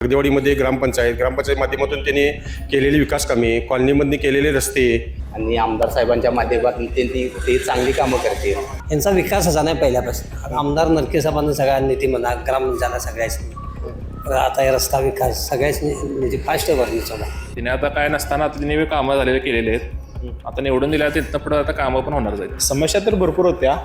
नागदेवाडीमध्ये ग्रामपंचायत माध्यमातून त्यांनी केलेली विकास कामे, कॉलनीमध्ये केलेले रस्ते आणि आमदार साहेबांच्या माध्यमातून ते चांगली कामं करतील. यांचा विकास असा नाही पहिल्यापासून. आमदार नरके साहेबांना सगळ्या निधी म्हणा, ग्रामपंचायतला सगळ्याच आता हे रस्ता विकास सगळ्याच निधी फास्ट भरणी चालू आहे. तिने आता काय नसताना आता तिने कामं झालेले केलेले आहेत. आता निवडून दिल्या तिथनं पुढे आता कामं पण होणार जाईल. समस्या तर भरपूर होत्या,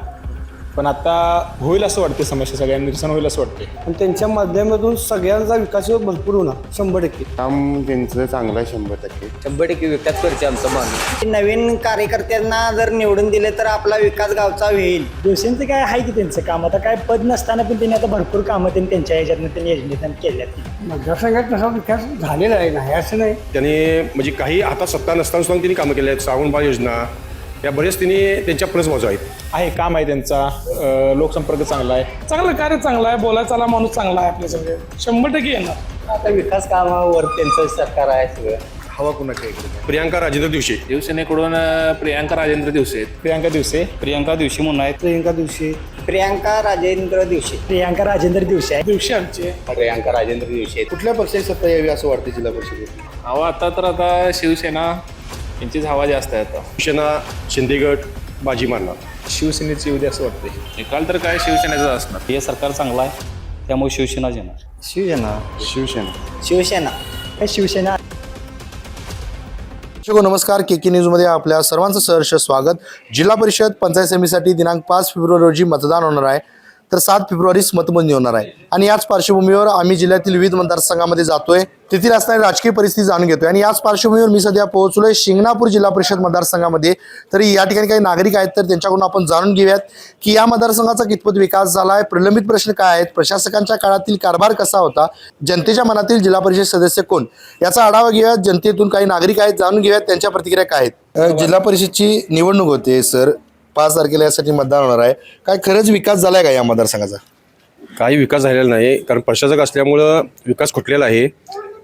पण आता होईल असं वाटते. समस्या सगळ्यांना निरसन होईल असं वाटते. पण त्यांच्या माध्यमातून सगळ्यांचा विकास भरपूर होणार 100%. काम त्यांचं चांगलं आहे 100%. 100% विकास करते आमचा माणूस. नवीन कार्यकर्त्यांना जर निवडून दिले तर आपला विकास गावचा होईल. दिवसांचं काय आहे की त्यांचं काम आता काय पद नसताना पण त्यांनी आता भरपूर कामं त्यांच्या ह्याच्यातनं त्यांनी योजनेतून केल्यात. मतदारसंघात तसा विकास झालेला आहे नाही असं नाही. त्यांनी म्हणजे काही आता सत्ता नसताना सुद्धा त्यांनी कामं केले आहेत. श्रावणबाळ योजना या बरेच त्यांनी त्यांच्या प्लस बाजू आहेत. काम आहे त्यांचा, लोकसंपर्क चांगला आहे. चांगलं कार्य चांगलं आहे, बोलायचा माणूस चांगला आहे आपल्या सगळे 100% येणार. आता विकास कामावर त्यांचं सरकार आहे सगळं. हवा कुणाच्या इकडे? प्रियांका राजेंद्र दिवशी शिवसेनेकडून प्रियांका राजेंद्र दिवसे आहेत. प्रियांका दिवशी म्हणून आहेत. प्रियंका दिवशी, प्रियांका राजेंद्र दिवशी. प्रियांका राजेंद्र दिवशी आहे. दिवशी आमचे प्रियांका राजेंद्र दिवशी आहेत. कुठल्या पक्षाची सत्ता यावी असं वाटतं जिल्हा परिषदेत? हवा आता शिवसेना यांचीच हवा जास्त आहे. आता शिवसेना शिंदेगड बाजी मारणार. शिवसेनेची येऊ दे असं वाटते. निकाल तर काय शिवसेनेचा असणार. हे सरकार चांगलं आहे, त्यामुळे शिवसेनाच येणार. शिवसेना. काय शिवसेना. नमस्कार, के न्यूजमध्ये आपल्या सर्वांचं सहर्ष स्वागत. जिल्हा परिषद पंचायत समितीसाठी दिनांक 5 फेब्रुवारी रोजी मतदान होणार आहे, तर 7 फेब्रुवारीस मतमोजणी होणार आहे. आणि याच पार्श्वभूमीवर आम्ही जिल्ह्यातील विविध मतदारसंघामध्ये जातोय, तेथील असणारी राजकीय परिस्थिती जाणून घेतोय. आणि याच पार्श्वभूमीवर मी सध्या पोहोचलोय शिंगणापूर जिल्हा परिषद मतदारसंघामध्ये. तरी या ठिकाणी काही नागरिक आहेत, तर त्यांच्याकडून आपण जाणून घेऊयात की या मतदारसंघाचा कितपत विकास झाला आहे, प्रलंबित प्रश्न काय आहेत, प्रशासकांच्या काळातील कारभार कसा होता, जनतेच्या मनातील जिल्हा परिषद सदस्य कोण, याचा आढावा घेऊयात. जनतेतून काही नागरिक आहेत, जाणून घेऊयात त्यांच्या प्रतिक्रिया काय आहेत. जिल्हा परिषदची निवडणूक होते सर, 5 तारखेला यासाठी मतदान होणार आहे. काय खरंच विकास झालाय का या मतदारसंघाचा? काही विकास झालेला नाही, कारण प्रशासक असल्यामुळं विकास खुटलेला आहे.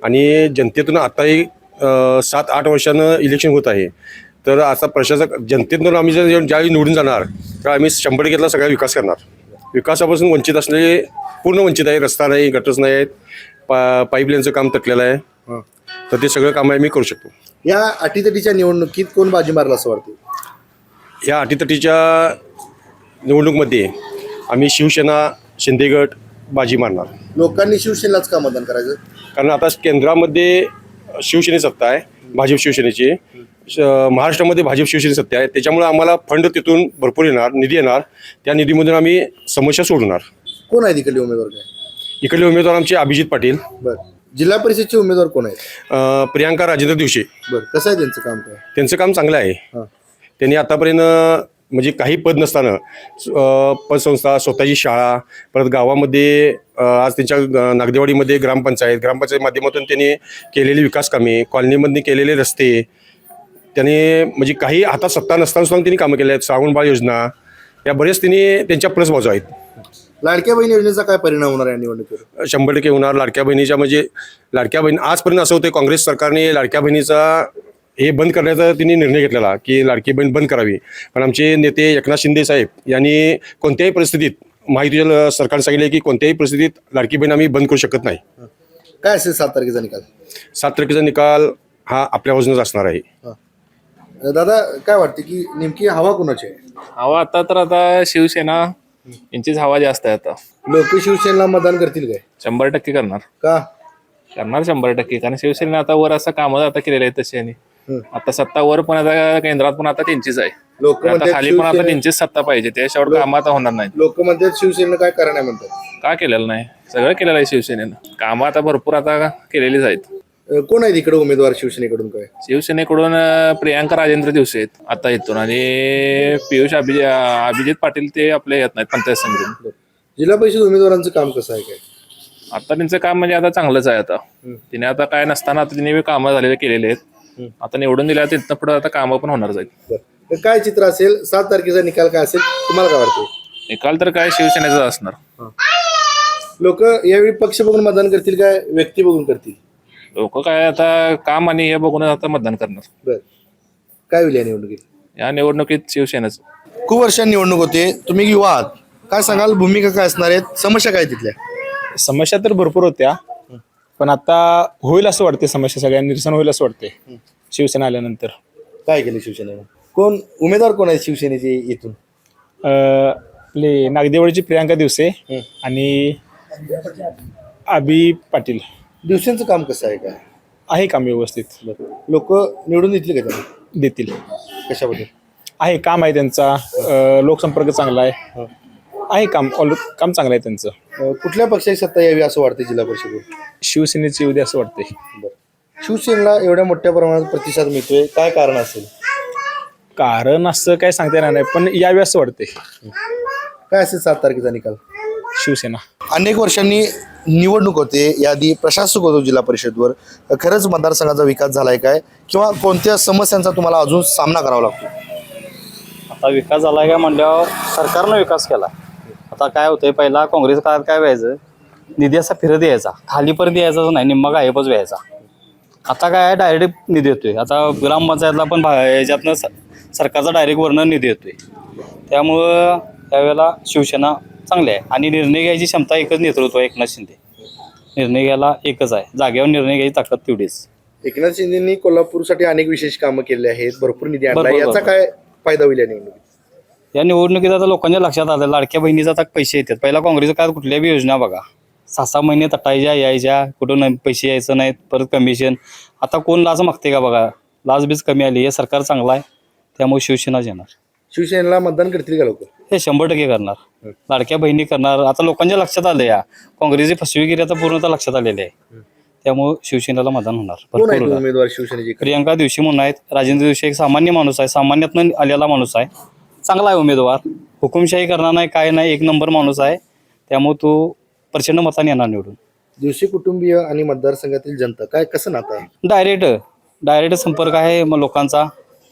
आणि जनतेतून आताही 7-8 वर्षानं इलेक्शन होत आहे. तर आता प्रशासक जनतेतून आम्ही ज्यावेळी निवडून जाणार तर आम्ही 100%ला सगळा विकास करणार. विकासापासून वंचित असलेले पूर्ण वंचित आहे. रस्ता नाही, गटर्स नाही आहेत, पाईपलाईनचं काम तटलेलं आहे. तर ते सगळं काम आम्ही करू शकतो. या अटीतटीच्या निवडणुकीत कोण बाजी मारला असं वाटतं? या अटीतटीच्या निवडणूकमध्ये आम्ही शिवसेना शिंदेगड बाजी मारणार. लोकांनी शिवसेनेलाच का मतदान करायचं? कारण आता केंद्रामध्ये शिवसेने सत्ता आहे, भाजप शिवसेनेची. महाराष्ट्रामध्ये भाजप शिवसेने सत्ता आहे. त्याच्यामुळे आम्हाला फंड तिथून भरपूर येणार, निधी येणार. त्या निधीमधून आम्ही समस्या सोडवणार. कोण आहे तिकडले उमेदवार? काय इकडले उमेदवार आमचे अभिजित पाटील. बरं. जिल्हा परिषदचे उमेदवार कोण आहेत? प्रियांका राजेंद्र दिवशी. बरं. कसं आहे त्यांचं काम? काय त्यांचं काम चांगलं आहे. त्यांनी आतापर्यंत म्हणजे काही पद नसताना पतसंस्था, स्वतःची शाळा, परत गावामध्ये आज त्यांच्या नागदेवाडीमध्ये ग्रामपंचायत माध्यमातून त्यांनी केलेली विकास कामे, कॉलनीमध्ये केलेले रस्ते त्यांनी म्हणजे काही आता सत्ता नसताना सुद्धा त्यांनी कामं केले आहेत. श्रावणबाळ योजना या बरेच त्यांनी त्यांच्या प्लस बाजू आहेत. लाडक्या बहीण योजनेचा काय परिणाम होणार या निवडणुकीवर? 100% होणार. लाडक्या बहिणीच्या म्हणजे लाडक्या बहीण आजपर्यंत असं होतं, काँग्रेस सरकारने लाडक्या बहिणीचा हे बंद करण्याचा त्यांनी निर्णय घेतलेला की लाडकी बहीण बंद करावी. पण आमचे नेते एकनाथ शिंदे साहेब यांनी कोणत्याही परिस्थितीत माहितीच्या सरकारने सांगितले की कोणत्याही परिस्थितीत लाडकी बहीण आम्ही बंद करू शकत नाही. काय असेल 7 तारखेचा निकाल? 7 तारखेचा निकाल हा आपल्या वजनच असणार आहे. दादा, काय वाटते की नेमकी हवा कुणाची आहे? हवा आता शिवसेना यांचीच हवा जास्त आहे. आता लोक शिवसेनेला मतदान करतील काय? 100% करणार. का करणार 100%? कारण शिवसेनेने आता वर असं कामं आता केलेलं आहे तसे. आणि आता सत्ता वर पण आता केंद्रात पण आता त्यांचीच आहे. लोक आता खाली पण आता त्यांचीच सत्ता पाहिजे. त्याच्यावर कामं आता होणार नाही. लोक म्हणतात शिवसेनेनं काय करा नाही म्हणतात. का केलेलं नाही? सगळं केलेलं आहे शिवसेनेनं. कामं आता भरपूर आता केलेलीच आहेत. कोण आहे तिकडे उमेदवार शिवसेनेकडून? काय शिवसेनेकडून प्रियांका राजेंद्र दिवसे आहेत आता इथून. आणि पियुष अभिजित पाटील ते आपले येत नाहीत पंचायत समितीतून. जिल्हा परिषद उमेदवारांचं काम कसं आहे? काय आता त्यांचं काम म्हणजे आता चांगलंच आहे. आता तिने आता काय नसताना आता तिने कामं झालेले केलेले आहेत. आता निवडून दिल्या तिथनं पुढे आता कामं पण होणार जाईल. तर काय चित्र असेल? 7 तारखेचा निकाल काय असेल तुम्हाला काय वाटतं? निकाल तर काय शिवसेनेचा असणार. लोक यावेळी पक्ष बघून मतदान करतील काय व्यक्ती बघून करतील? लोक काय आता काम आणि हे बघून आता मतदान करणार. बर. काय होईल या निवडणुकीत? या निवडणुकीत शिवसेनेच. खूप वर्षांनी निवडणूक होते, तुम्ही युवा आहात, काय सांगाल? भूमिका काय असणार आहेत? समस्या काय तिथल्या? समस्या तर भरपूर होत्या, पण आता होईल असं वाटते समस्या सगळ्या निरसन होईल असं वाटते शिवसेना आल्यानंतर. काय केलं शिवसेनेनं? कोण उमेदवार कोण आहेत शिवसेनेचे इथून? आपले नागदेवळीची प्रियांका दिवसे आणि अभि पाटील दिवसांचं काम कसं आहे काय? आहे काम व्यवस्थित लोक निवडून देतील का त्यांना? देतील. कशाबद्दल? आहे काम आहे त्यांचा, लोकसंपर्क चांगला आहे काम काम चांगलं आहे त्यांचं. कुठल्या पक्षाची सत्ता यावी असं वाटतं जिल्हा परिषदेवर? शिवसेनेची उद्या असं वाटते. शिवसेनेला एवढ्या मोठ्या प्रमाणात प्रतिसाद मिळतोय, काय कारण असेल? कारण असं काय सांगता येणार नाही, पण यावे असं वाटते. काय असेल 7 तारखेचा निकाल? शिवसेना. अनेक वर्षांनी निवडणूक होते, याआधी प्रशासक होतो जिल्हा परिषदवर. खरंच मतदारसंघाचा विकास झालाय काय, किंवा कोणत्या समस्यांचा तुम्हाला अजून सामना करावा लागतो? आता विकास झाला का म्हणल्यावर सरकारनं विकास केला. आता काय होतंय, पहिला काँग्रेस काळात काय व्हायचं, निधी असा फिरत यायचा, खालीपर्यंत यायचाच नाही, निम्मा गायबच व्हायचा. आता काय डायरेक्ट निधी येतोय. आता ग्रामपंचायतला पण याच्यातनं सरकारचा डायरेक्ट वरनं निधी येतोय. त्यामुळं त्यावेळेला शिवसेना चांगली आहे आणि निर्णय घ्यायची क्षमता एकच नेतृत्व आहे एकनाथ शिंदे. निर्णय घ्यायला एकच आहे, जागेवर निर्णय घ्यायची ताकद तेवढीच. एकनाथ शिंदेंनी कोल्हापूरसाठी अनेक विशेष कामं केले आहेत, भरपूर निधी आणला. बरोबर, याचा काय फायदा होईल या निवडणुकीत? या निवडणुकीत आता लोकांच्या लक्षात आलं, लाडक्या बहिणीचा आता पैसे येतात. पहिला काँग्रेसच्या काळात कुठल्या बी योजना बघा 6-6 महिने तटायच्या यायच्या, कुठून पैसे यायचं नाहीत, परत कमिशन. आता कोण लाच मागते का बघा, लाच बीज कमी आली. हे सरकार चांगलं आहे, त्यामुळे शिवसेनाच येणार. शिवसेनेला मतदान करतील का लोक? हे 100% करणार. लाडक्या बहिणी करणार. आता लोकांच्या लक्षात आलं, या काँग्रेसची फसवेगिरी आता पूर्णतः लक्षात आलेली आहे. त्यामुळे शिवसेनेला मतदान होणार. कोण भरपूर आहेत होणार. उमेदवार शिवसेनेचे? प्रियांका दिवशी म्हणून आहेत. राजेंद्र दिवशी एक सामान्य माणूस आहे, सामान्यातनं आलेला माणूस आहे, चांगला आहे उमेदवार. हुकुमशाही करणार नाही, काय नाही, 1 नंबर माणूस आहे. त्यामुळे तो प्रचंड मताने येणार निवडून. दिवशी कुटुंबीय आणि मतदारसंघातील जनता काय कसं नातं आहे? डायरेक्ट संपर्क आहे, मग लोकांचा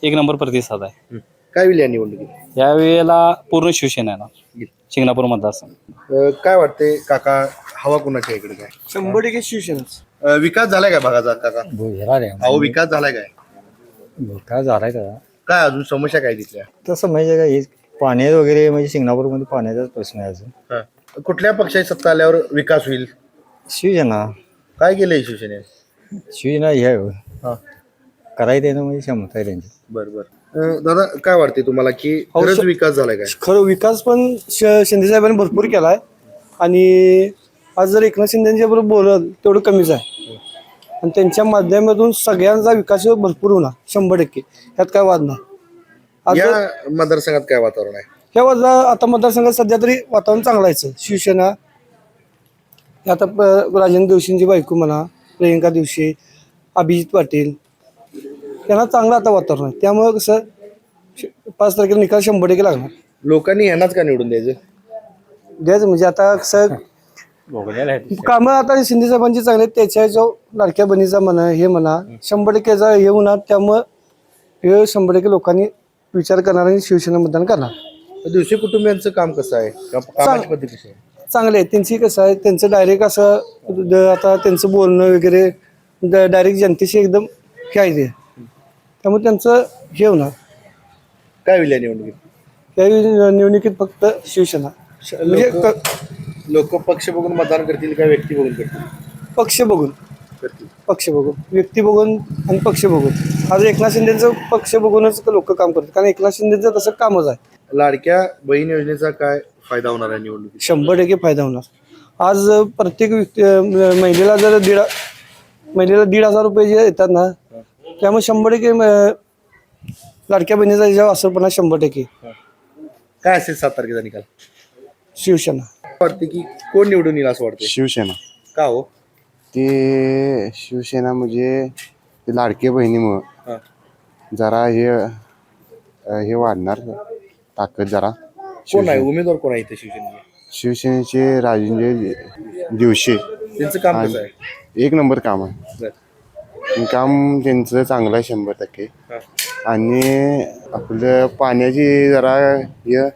1 नंबर प्रतिसाद आहे. काय होईल या निवडणुकीत? यावेळेला पूर्ण शिवसेना येणार शिंगणापूर मतदारसंघ. काय वाटते काका, हवा कुणाच्या इकडे काय? 100% शिवसेनाच. विकास झालाय काय भागाचा काका? अहो विकास झालाय काय? काय झालाय का काय अजून समस्या काय तिथल्या? तसं म्हणजे काय, हे पाण्यात वगैरे म्हणजे शिंगणापूरमध्ये पाण्याचाच प्रश्न आहे अजून. कुठल्या पक्षाची सत्ता आल्यावर विकास होईल? शिवसेना. काय केलंय शिवसेने? शिवसेना हे हा. करायचं आहे ना, म्हणजे क्षमता आहे त्यांची. बरोबर. दादा काय वाटते तुम्हाला की खरंच विकास झालाय काय? खरं विकास पण शिंदे साहेबांनी भरपूर केलाय आणि आज जर एकनाथ शिंदेच्या बरोबर बोलत तेवढं कमीच आहे. आणि त्यांच्या माध्यमातून सगळ्यांचा विकास भरपूर होणार 100%. यात काय वाद नाही. या मतदारसंघात काय वातावरण आहे? ह्या वाजला आता मतदारसंघात सध्या तरी वातावरण चांगलं आहे. शिवसेना आता राजेंद्र दिवशींची बायको म्हणा, प्रियंका दिवशी, अभिजित पाटील, यांना चांगलं आता वातावरण आहे. त्यामुळं कसं 5 तारखेला निकाल 100% लागणार. लोकांनी यांनाच का निवडून द्यायचं म्हणजे आता कसं कामं आता शिंदे साहेबांची चांगले आहेत, त्याच्या लाडक्या बहिणीचा म्हणा, हे म्हणा 100%चा हे होणार. त्यामुळं हे 100% लोकांनी विचार करणार आणि शिवसेना मतदान करणार. दिवशी कुटुंबियांचं काम कसं आहे? कामाची पद्धत कशी आहे? चांगले आहे. त्यांची कसं आहे, त्यांचं डायरेक्ट असं आता त्यांचं बोलणं वगैरे डायरेक्ट जनतेशी एकदम हे आहे. त्यामुळे त्यांचं हे होणार. काय होईल या निवडणुकीत? या निवडणुकीत फक्त शिवसेना. म्हणजे लोक पक्ष बघून मतदान करतील का व्यक्ती बघून करतील? पक्ष बघून व्यक्ती बघून आणि पक्ष बघून. आज एकनाथ शिंदेचं पक्ष बघूनच लोक काम करतात, कारण एकनाथ शिंदेचं तसं कामच आहे. लाडक्या बहीण योजनेचा काय फायदा होणार आहे निवडणुकीत? 100% फायदा होणार. आज प्रत्येक व्यक्ती महिलेला जर 1,500 रुपये जे येतात ना, त्यामुळे 100% लाडक्या बहिणीचा याच्यावर असरपणा 100%. काय असेल 7 तारखेचा निकाल? शिवसेना. वाटते की कोण निवडून येईल असं वाटतं? शिवसेना. का हो? ते शिवसेना म्हणजे ते लाडके बहिणीमुळं जरा हे वाढणार ताकद जरा. कोण आहे उमेदवार, कोण आहे इथे शिवसेनेचे? शिवसेनेचे राजेंद्र दिवशी. त्यांचं काम कसं आहे? 1 नंबर काम आहे. काम त्यांचं चांगलं आहे 100%. आणि आपलं पाण्याची जरा हे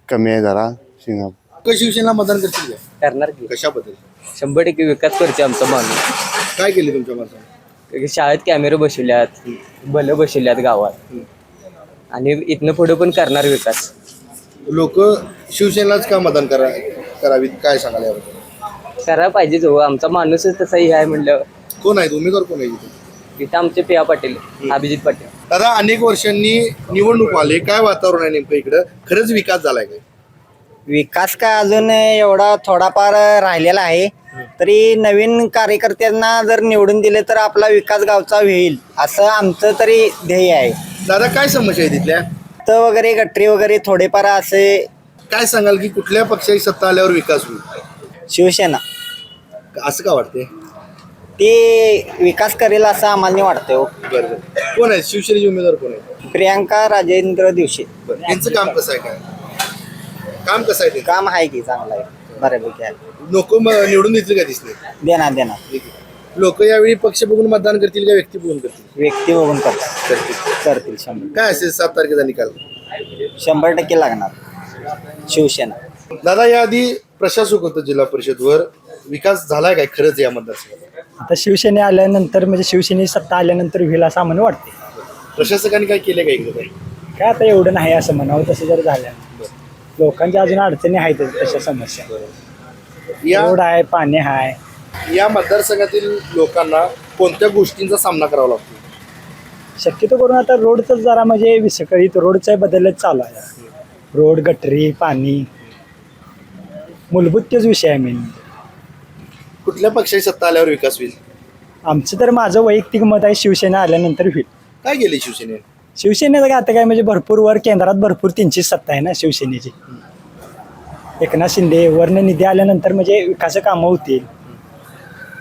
कमी आहे जरा. शिवसेना मतदान करतील का? करणार की कशाबद्दल? 100% विकास करते आमचा माणूस. काय केले तुमच्या माणसाने? शाळेत कॅमेरे बसवल्यात, भलं बसवल्यात गावात, आणि इथनं पुढे पण करणार विकास. लोक शिवसेनेलाच का मतदान करावीत, काय सांगाल याबद्दल? करायला पाहिजेच हो, आमचा माणूसच तसाही आहे म्हणल्यावर. कोण आहेत उमेदवार, कोण आहे इथे? इथं आमचे पिया पाटील, अभिजित पाटील. दादा, अनेक वर्षांनी निवडणूक आले, काय वातावरण आहे नेमकं इकडं? खरंच विकास झालाय काय? विकास काय अजून एवढा थोडाफार राहिलेला आहे, तरी नवीन कार्यकर्त्यांना जर निवडून दिले तर आपला विकास गावचा होईल असं आमचं तरी ध्येय आहे. दादा, काय समस्या आहे तिथल्या? तर वगैरे गटरी वगैरे थोडेफार असे. काय सांगाल की कुठल्या पक्षाची सत्ता आल्यावर विकास होईल? शिवसेना असं का वाटतंय? ते विकास करेल असं आम्हाला वाटतं हो. बरं, कोण आहे शिवसेनेचे उमेदवार, कोण आहे? प्रियांका राजेंद्र दिवशी. त्यांचं काम कसं आहे, काय काम कसं आहे ते? काम आहे की चांगलं आहे, बऱ्यापैकी आहे. लोक निवडून देतील का दिसले? देणार लोक यावेळी पक्ष बघून मतदान करतील का व्यक्ती बघून करतील? व्यक्ती बघून करतील 100%. काय असेल 7 तारखेचा निकाल? 100% लागणार शिवसेना. दादा, याआधी प्रशासक होतं जिल्हा परिषदवर, विकास झालाय काय खरंच या मतदारसंघात? आता शिवसेने आल्यानंतर म्हणजे शिवसेने सत्ता आल्यानंतर होईल असं आम्हाला वाटते. प्रशासकांनी काय केलं काय इकडे? काय आता एवढं नाही असं म्हणावं, तसं जर झालं लोकांच्या अजून अडचणी आहेत तशा समस्या. रोड आहे, पाणी आहे. या मतदारसंघातील लोकांना कोणत्या गोष्टींचा सामना करावा लागतो? शक्यतो करून आता रोडचं जरा म्हणजे विस्कळीत रोडचं बदलच चालू आहे. रोड, गटरी, पाणी, मूलभूत तेच विषय आहे मेन. कुठल्या पक्षाची सत्ता आल्यावर विकास होईल? आमचं तर माझं वैयक्तिक मत आहे शिवसेना आल्यानंतर होईल. काय केले शिवसेने? शिवसेनेचं काय आता काय म्हणजे भरपूर वर केंद्रात भरपूर त्यांची सत्ता आहे ना शिवसेनेची. एकनाथ शिंदे वरनं निधी आल्यानंतर म्हणजे विकास कामं होतील.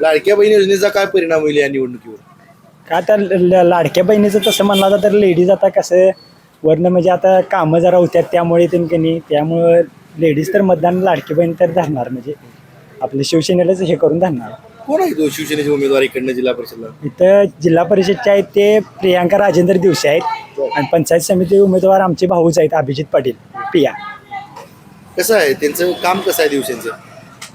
लाडक्या बहीण योजनेचा काय परिणाम होईल या निवडणुकीवर? का तर लाडक्या बहिणीचं तसं म्हणलं तर लेडीज आता कसं वरनं म्हणजे आता कामं जरा होत्यात त्यामुळे त्यामुळं लेडीज तर मतदान लाडकी बहीण तर धरणार, म्हणजे आपल्या शिवसेनेलाच हे करून धरणार. कोण आहे तो शिवसेनेचे उमेदवार इकडनं जिल्हा परिषदला? इथं जिल्हा परिषदचे आहेत ते प्रियांका राजेंद्र दिवशी आहेत आणि पंचायत समिती उमेदवार आमचे भाऊच आहेत अभिजित पाटील पिया. कसं आहे त्यांचं काम, कसं आहे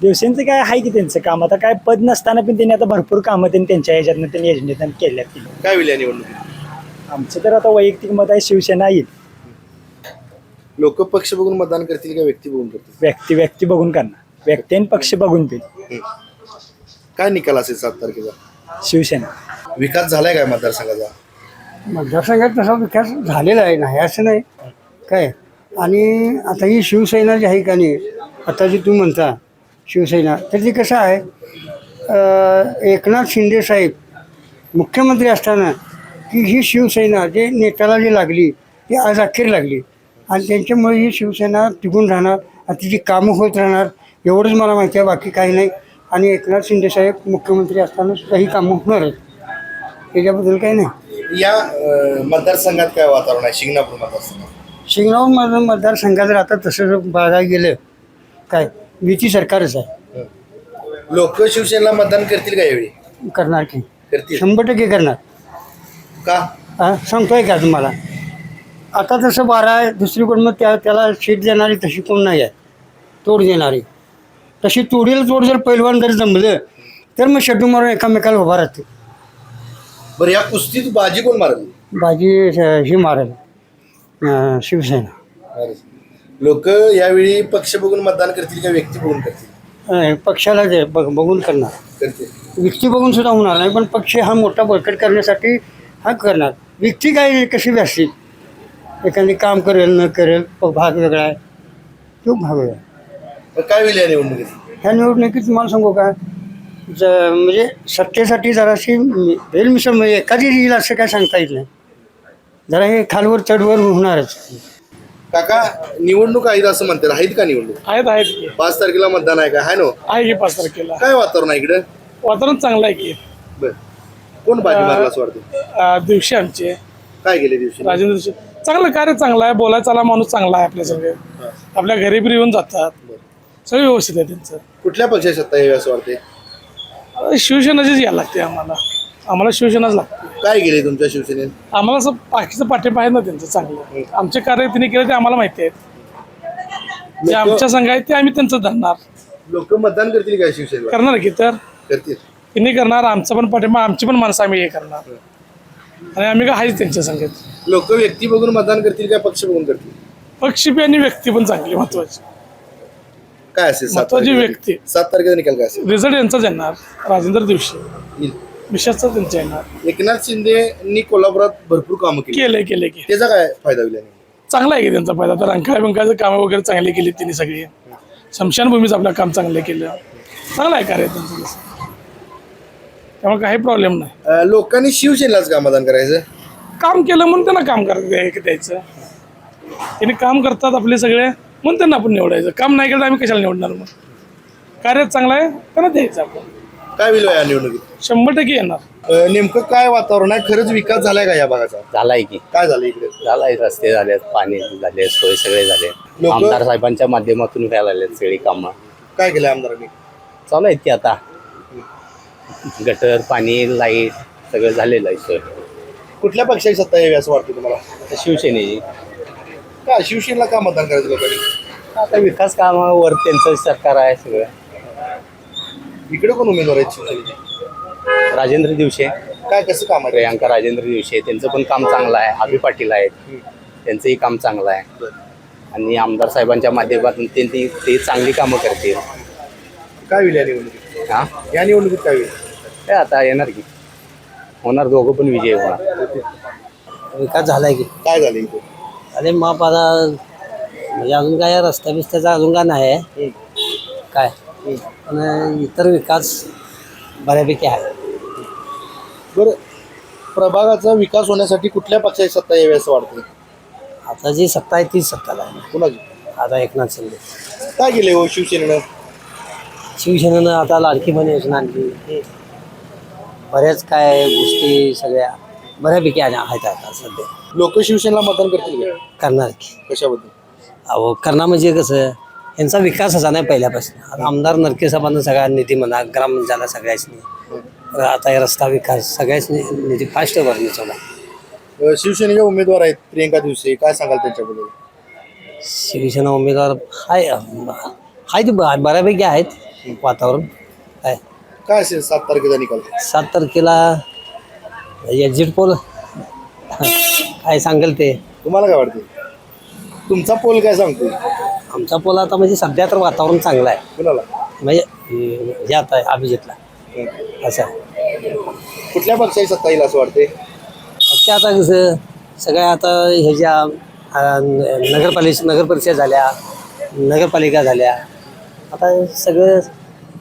दिवसेंचं काय आहे की त्यांचं काम. आता काय पद नसताना पण त्यांनी आता भरपूर कामं त्यांच्या ह्याच्यातनं त्यांनी योजनेतून केल्यात. काय होईल या निवडणुकीत? आमचं तर आता वैयक्तिक मत आहे शिवसेना येईल. लोक पक्ष बघून मतदान करतील का व्यक्ती बघून करतील? व्यक्ती बघून करणार, व्यक्ती आणि पक्ष बघून देईल. काय निकाल असेल 7 तारखेचा? शिवसेना. विकास झालाय काय मतदारसंघाचा? मतदारसंघात तसा विकास झालेला आहे, नाही असं नाही काय. आणि आता ही शिवसेना जी आहे का नाही, आता जी तुम्ही म्हणता शिवसेना, तर ती कसं आहे, एकनाथ शिंदे साहेब मुख्यमंत्री असताना की ही शिवसेना जे नेत्याला जी लागली ती आज अखेर लागली आणि त्यांच्यामुळे ही शिवसेना टिकून राहणार आणि तिची कामं होत राहणार, एवढंच मला माहिती आहे, बाकी काही नाही. आणि एकनाथ शिंदे साहेब मुख्यमंत्री असताना सुद्धा ही कामं होणारच, त्याच्याबद्दल काही नाही. या मतदारसंघात काय वातावरण आहे शिंगणापूर मतदारसंघात? शिंगणापूर मतदारसंघात जर आता तसं जर बघायला गेलं काय, युती सरकारच आहे. लोक शिवसेनेला मतदान करतील का यावेळी? करणार की करतील. 100% करणार. का? सांगतोय का तुम्हाला, आता तसं 12 आहे, दुसरीकडून मग त्याला शीट देणारी तशी कोण नाही आहे, तोड देणारी. तशी तोडीला तोड जर पैलवान जर जमलं तर मग शेड्डू मारून एकामेकाला उभा राहते. बरं, या कुस्तीत बाजी कोण मारेल? बाजी ही मारेल शिवसेना. लोक यावेळी पक्ष बघून मतदान करतील का व्यक्ती बघून करतील? पक्षाला जे बघून करणार, करतील. व्यक्ती बघून सुद्धा होणार नाही, पण पक्ष हा मोठा बळकट करण्यासाठी हा करणार. व्यक्ती काय कशी बी असतील, एखादी काम करेल न करेल भाग वेगळा आहे, तो भाग वेगळा. काय होईल या निवडणुकीत? ह्या निवडणुकीत तुम्हाला सांगू का, म्हणजे सत्तेसाठी जराशी भेलमिसळ म्हणजे एखादी येईल असं काय सांगता येत नाही, जरा हे खालवर चढवर होणारच. काका, निवडणूक आहेत असं म्हणतात, आहेत का निवडणूक? आहेत 5 तारखेला मतदान आहे का? आहे ना? आहे की 5 तारखेला. काय वातावरण आहे इकडं? वातावरण चांगलं आहे की. बर, कोण बाजी मारला असं वाटतं? दिवशी आमचे काय गेले दिवशी? राजेंद्र दिवशी चांगलं कार्य, चांगलं आहे, बोलायचा माणूस चांगला आहे, आपल्या सगळे आपल्या घरी बी येऊन जातात, सगळं व्यवस्थित आहे त्यांचं. कुठल्या पक्षाची सत्ता यावी असं वाटते? शिवसेनाचीच यायला लागते आम्हाला शिवसेनाच लागते. काय गेले तुमच्या शिवसेनेत? आम्हाला असं बाकीचं पाठिंबा आहे ना त्यांचं चांगलं. आमचे कार्य त्यांनी केलं ते आम्हाला माहिती आहेत, जे आमच्या संघ आहेत ते आम्ही त्यांचं धरणार. लोक मतदान करतील काय शिवसेनेला? करणार की, तर करतील. त्यांनी करणार, आमचा पण पाठिंबा, आमची पण माणसं आम्ही हे करणार आणि आम्ही काय आहेच त्यांच्या संगत. लोक व्यक्ती बघून मतदान करतील का पक्ष बघून करतील? पक्षी बी आणि व्यक्ती पण चांगली महत्वाची. काय असेल 7 महत्वाची तारखेचा? व्यक्ती. 7 तारखेचा निकाल काय असेल? रिझल्ट यांचाच येणार, राजेंद्र दिवशी विशेषचा त्यांचा येणार. एकनाथ शिंदेनी कोल्हापुरात भरपूर कामं केली, केले की त्याचा काय फायदा होईल आणि? चांगला आहे की त्यांचा फायदा. तर रंकाळ्या बिंकाळचं कामं वगैरे चांगली केली त्यांनी सगळी. स्मशानभूमीचं आपलं काम चांगलं केलं. चांगलं आहे कार्य त्यांचं तसं. त्यामुळे काही प्रॉब्लेम नाही. लोकांनी शिवसेनेलाच का मतदान करायचं? काम केलं म्हणून त्यांना काम द्यायचं. त्यांनी काम करतात आपले सगळे म्हणून त्यांना आपण निवडायचं. काम नाही केलं तर आम्ही कशाला निवडणार मग? कार्य चांगलं आहे त्यांना द्यायचं आपण. काय होईल या निवडणुकीत? 100% येणार. नेमकं काय वातावरण आहे? खरंच विकास झालाय का या भागाचा? झालाय की काय झालं इकडे? झालाय, रस्ते झाले, पाणी झाले, सोय सगळे झाले. लोकं- आमदार साहेबांच्या माध्यमातून व्हायला लागले सगळी कामं. काय केलं आमदारांनी? चालू आहेत की आता गटर, पाणी, लाईट सगळं झालेलं आहे सोय. कुठल्या पक्षाची सत्ता यावी असं वाटतं तुम्हाला? आता शिवसेनेची का शिवसेनेला का मतदान करायचं लोकांनी? आता विकास कामावर त्यांचं सरकार आहे सगळं. इकडे कोण उमेदवार आहेत शिवसेनेचे? राजेंद्र दिवशे, काय कसं काम आहे? प्रियांका राजेंद्र दिवशे, त्यांचं पण काम चांगलं आहे. अभि पाटील आहेत, त्यांचंही काम चांगलं आहे. आणि आमदार साहेबांच्या माध्यमातून ते चांगली कामं करतील. काय होईल या निवडणुकीत? हा या निवडणुकीत काय होईल? ते आता येणार की होणार, दोघं पण विजय होणार. विकास झालाय की. काय झालं इथे? अरे मग आता म्हणजे अजून काय रस्ता बिस्त्याचा अजून काय नाही काय, पण इतर विकास बऱ्यापैकी आहे. बरं, प्रभागाचा विकास होण्यासाठी कुठल्या पक्षाची सत्ता यावी असं वाटतं? आता जी सत्ता आहे तीच सत्ताला आहे. कुणाची? आता एकनाथ शिंदे. काय केले हो शिवसेनेनं? शिवसेनेनं आता लाडकी बहीण योजना आणली. बऱ्याच काय गोष्टी सगळ्या बऱ्यापैकी आहेत आता सध्या. लोक शिवसेनेला मतदान करतील का? करणार की. कशाबद्दल? अहो करणार म्हणजे कसं, यांचा विकास असा नाही पहिल्यापासून. आता आमदार नरके साहेबांना सगळ्या निधी म्हणा, ग्रामपंचायतला सगळ्याचनी, आता हे रस्ता विकास सगळ्याच निधी फास्ट भरणे चालू. शिवसेनेचे उमेदवार आहेत प्रियंका दिवसे, काय सांगाल त्यांच्याबद्दल? शिवसेना उमेदवार आहेत बऱ्यापैकी आहेत. वातावरण काय असेल 7 तारखेचा निकाल? 7 तारखेला एक्झिट पोल काय सांगेल ते. तुम्हाला काय वाटतं? तुमचा पोल काय सांगतो? आमचा पोल आता म्हणजे सध्या तर वातावरण चांगलं आहे. कुणाला? म्हणजे हे आता अभिजितला असं आहे. कुठल्या पक्षाची सत्ता येईल असं वाटते? पक्ष आता कसं सगळ्या आता ह्याच्या नगर परिषद झाल्या, नगरपालिका झाल्या, आता सगळं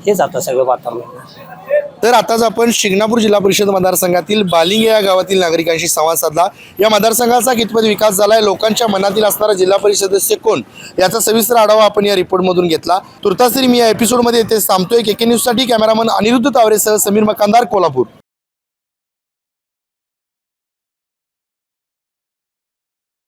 हेच आता सगळं वातावरण. तर आताच आपण शिंगणापूर जिल्हा परिषद मतदारसंघातील बालिंगे या गावातील नागरिकांशी संवाद साधला. या मतदारसंघाचा कितपत विकास झालाय, लोकांच्या मनातील असणारा जिल्हा परिषद सदस्य कोण, याचा सविस्तर आढावा आपण या रिपोर्टमधून घेतला. तुर्तास तरी मी या एपिसोडमध्ये येथे थांबतोय. KK न्यूजसाठी कॅमेरामन अनिरुद्ध तावरेसह समीर मकानदार, कोल्हापूर.